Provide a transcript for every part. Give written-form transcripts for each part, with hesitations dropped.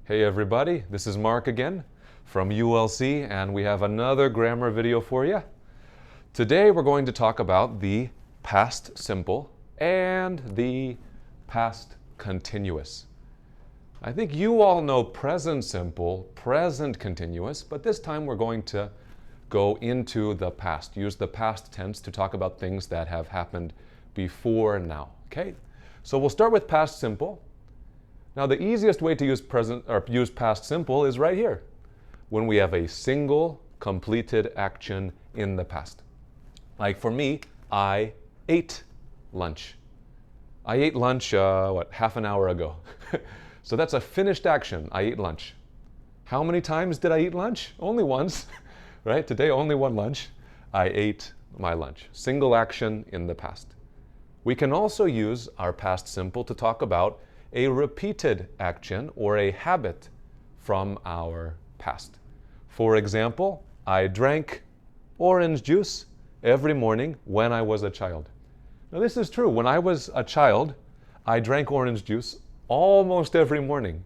Hey everybody, this is Mark again from ULC, and we have another grammar video for you. Today we're going to talk about the past simple and the past continuous. I think you all know present simple, present continuous, but this time we're going to go into the past, use the past tense to talk about things that have happened before now, okay? So we'll start with past simple. Now the easiest way to use past simple is right here, when we have a single completed action in the past. Like for me, I ate lunch. I ate lunch, half an hour ago. So that's a finished action. I ate lunch. How many times did I eat lunch? Only once, right? Today, only one lunch. I ate my lunch. Single action in the past. We can also use our past simple to talk about a repeated action or a habit from our past. For example, I drank orange juice every morning when I was a child. Now this is true. When I was a child, I drank orange juice almost every morning.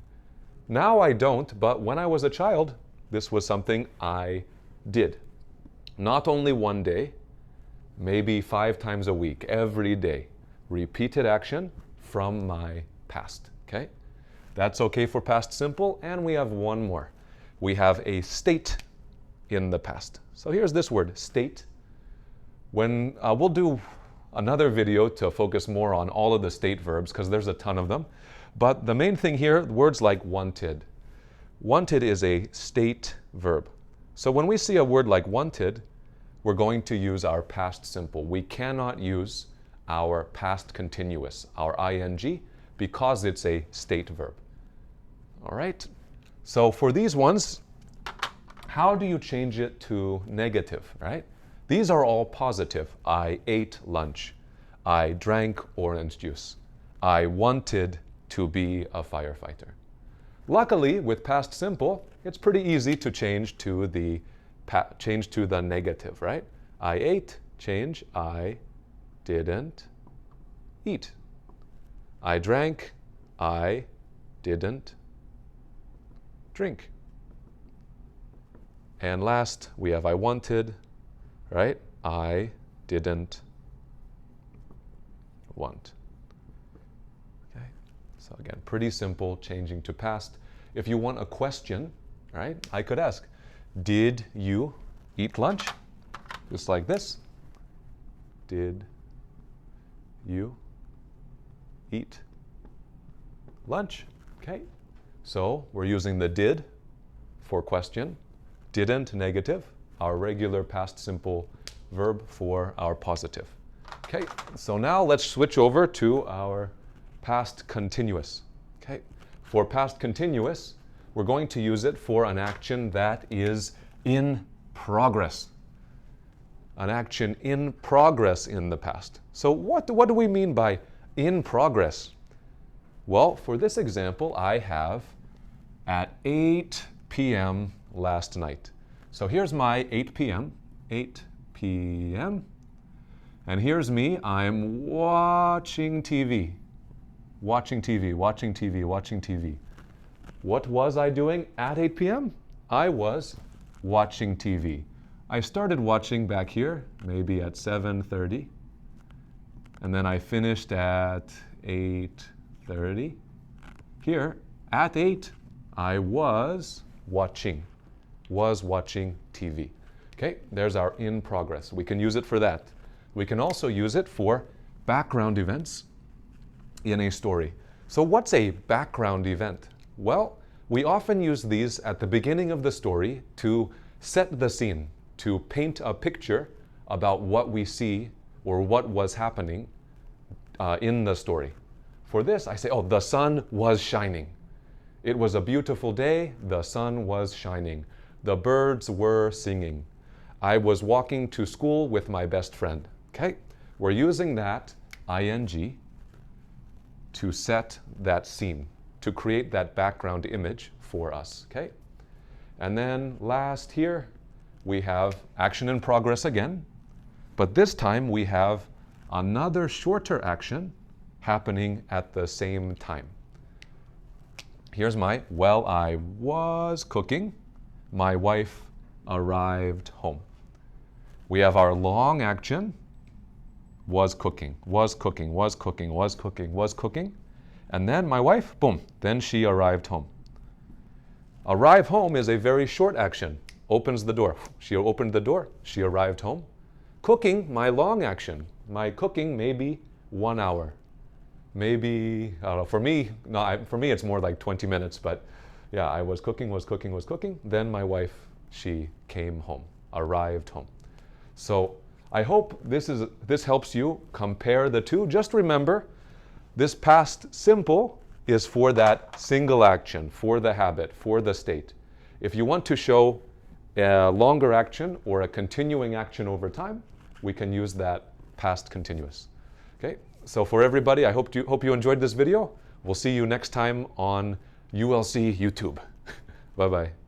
Now I don't, but when I was a child, this was something I did. Not only one day, maybe 5 times a week, every day. Repeated action from my past, okay? That's okay for past simple, and we have one more. We have a state in the past. So here's this word, state. When we'll do another video to focus more on all of the state verbs because there's a ton of them. But the main thing here, words like wanted. Wanted is a state verb. So when we see a word like wanted, we're going to use our past simple. We cannot use our past continuous, our ing, because it's a state verb. All right? So for these ones, how do you change it to negative, right? These are all positive. I ate lunch. I drank orange juice. I wanted to be a firefighter. Luckily, with past simple, it's pretty easy to change to the negative, right? I ate, change, I didn't eat. I drank, I didn't drink. And last, we have I wanted, right? I didn't want. Okay, so again, pretty simple, changing to past. If you want a question, right, I could ask, did you eat lunch? Just like this. Did you eat lunch? Okay, so we're using the did for question, didn't negative, our regular past simple verb for our positive. Okay, so now let's switch over to our past continuous. Okay, for past continuous, we're going to use it for an action that is in progress. An action in progress in the past. So what do we mean by in progress? Well, for this example, I have at 8 p.m. last night. So here's my 8 p.m., 8 p.m., and here's me, I'm watching TV. Watching TV, watching TV, watching TV. What was I doing at 8 p.m.? I was watching TV. I started watching back here, maybe at 7:30, and then I finished at 8:30. Here, at 8, I was watching TV. Okay, there's our in progress. We can use it for that. We can also use it for background events in a story. So what's a background event? Well, we often use these at the beginning of the story to set the scene, to paint a picture about what we see or what was happening in the story. For this, I say, oh, the sun was shining. It was a beautiful day. The sun was shining. The birds were singing. I was walking to school with my best friend. Okay, we're using that ing to set that scene, to create that background image for us. Okay, and then last here, we have action in progress again, but this time we have another shorter action happening at the same time. Here's my, well, I was cooking. My wife arrived home. We have our long action, was cooking, was cooking, was cooking, was cooking, was cooking. And then my wife, boom, then she arrived home. Arrive home is a very short action. Opens the door. She opened the door. She arrived home. Cooking, my long action. My cooking maybe 1 hour. Maybe, I don't know, for me, no, for me it's more like 20 minutes, but yeah, I was cooking, was cooking, was cooking. Then my wife, she came home, arrived home. So I hope this helps you compare the two. Just remember, this past simple is for that single action, for the habit, for the state. If you want to show a longer action or a continuing action over time, we can use that past continuous. Okay, so for everybody, I hope you enjoyed this video. We'll see you next time on ULC YouTube. Bye-bye.